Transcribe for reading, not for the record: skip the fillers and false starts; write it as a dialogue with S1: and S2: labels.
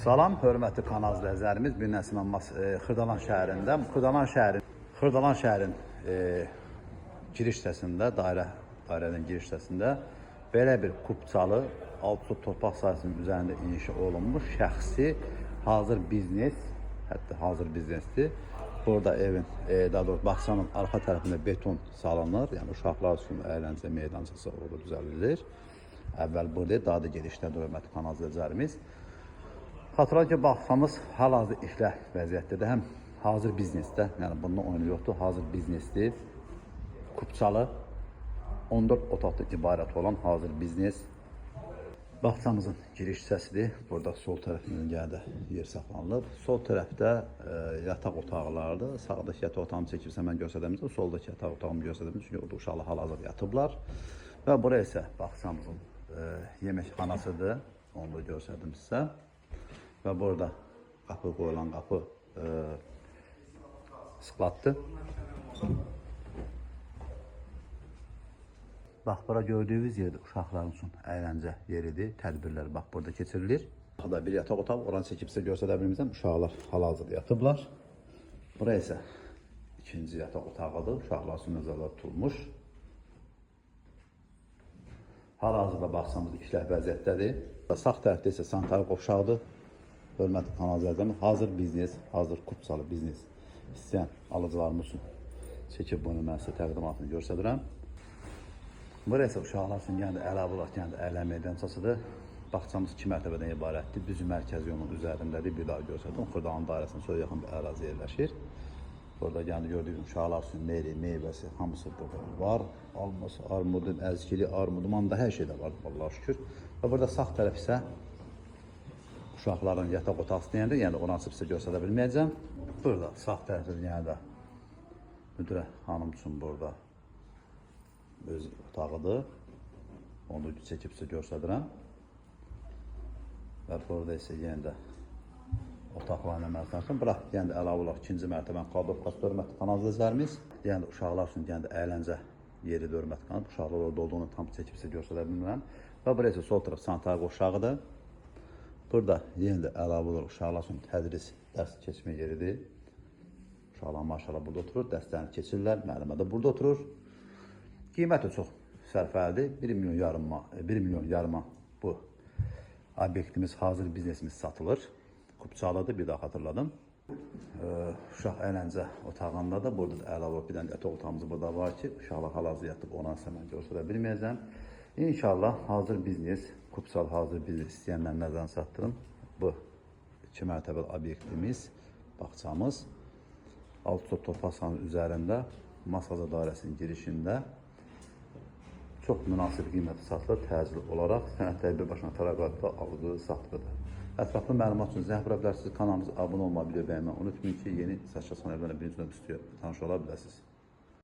S1: Salam, hörmətli kanal izləyicilərimiz. Bu gün Nəsimanmaz Xırdalan şəhərində. Xırdalan şəhərin giriş hissəsində, dairənin giriş hissəsində belə bir kubçalı, alt torpaq sahəsinin üzərində inşa olunmuş şəxsi hazır biznes, hətta hazır biznesdir. Burada evin, daha doğrusu bağçanın arxa tərəfində beton salınır. Yəni uşaqlar üçün əyləncə meydançası orada düzəlilir. Əvvəl burada, daha da gedişdə hörmətli kanal izləyicilərimiz. Xatırlayın ki, bağçamız hal-hazırda işlə vəziyyətdədir. Həm hazır biznesdə, yəni bundan oyunu yoxdur, hazır biznesdir. Kubçalı, 14 otaqdan ibarət olan hazır biznes. Bağçamızın giriş hissəsidir. Burada sol tərəfində yer saxlanılıb. Sol tərəfdə yataq otaqlardır. Sağdakı yataq otağını çəkirsə mən göstərəmizdə, soldakı yataq otağımı göstərəmizdə. Çünki orada uşaqlar hal-hazırda yatıblar. Və buraya isə bağçamızın yeməkxanasıdır. Onu da göstərdim sizə. Və burada qapı qoyulan qapı skladdır. Bax, bura gördüyünüz yerdə uşaqların üçün əyləncə yeridir, tədbirlər bax burada keçirilir. Burada bir yataq otaq, oranı çəkib sizə göstərə bilmirəm. Uşaqlar hal-hazırda yatıblar. Bura isə ikinci yataq otağıdır, uşaqlar üçün nəzərdə tutulmuş. Hal-hazırda bağçamız işləh vəziyyətdədir. Sağ tərəfdə isə sanitar qovşağıdır. Hörmətli kanal izləyicilərimiz, hazır biznes, hazır kubçalı biznes istəyən alıcılarımız üçün çəkib bunu mən sizə təqdimatını göstərirəm. Burası uşaqlar üçün əlavə olaraq əyləncə meydançasıdır. Bağçamız 2 mərtəbədən ibarətdir. Düzü mərkəzi yolun üzərindədir. Bir daha göstərdim. Xırdalan dairəsinin sonra yaxın bir ərazi yerləşir. Burada gördüyünüz uşaqlar üçün meyvəsi hamısı burada var. Alması, armudu, əzkili, armudu, manda hər şey də var, Allah'a şükür. Və burada sağ tərəf isə uşaqların yataq otağı deyəndə, yəni onu açıb sizə göstərə bilməyəcəm. Burada sağ tərəfdə müdürə xanım üçün burada öz otağıdır. Onu çəkib sizə göstərirəm. Və burada isə yenə də otaqlarına mərtəbəsin. Bıraq, yəni əlavə olaraq ikinci mərtəbən qaldırılması hörmətli kanal izləyicilərimiz. Yəni uşaqlar üçün əyləncə yeri hörmətli kanal. Uşaqlar orada olduğunu tam çəkib sizə göstərə bilmirəm. Və buraya isə sol tərəf sanitar qovşağıdır. Burada yenə də əlavə olaraq uşaqlar üçün tədris, dərs keçmə yeridir. Uşaqlar maşallah burada oturur, dərslərini keçirlər, müəllimə də burada oturur. Qiyməti çox sərfəlidir. 1 milyon yarıma bu obyektimiz, hazır biznesimiz satılır. Kubçalıdır, bir daha xatırladım. Uşaq əyləncə otağında da burada da əlavə bir dənə yataq otağımız burada var ki, uşaqlar hal-hazırda yatıb ona isə mən göstərə bilməyəcəm. İnşallah hazır biznes, kubçalı hazır biznes istəyənlər nəzərdən çatdırın. Bu 2 mərtəbəli obyektimiz, bağçamız. Alt torpaq sahanın üzərində, Masaza dairəsinin girişində çox münasib qiymətə satılır, təcili olaraq sənədləri birbaşına fəraqatda aldığı satılır. Ətraflı məlumat üçün zəng vura bilərsiniz. Kanalımıza abunə olmağı, video bəyənməyi unutmayın ki, yeni saçma sanaylarla birinci növbədə tanış ola biləsiniz.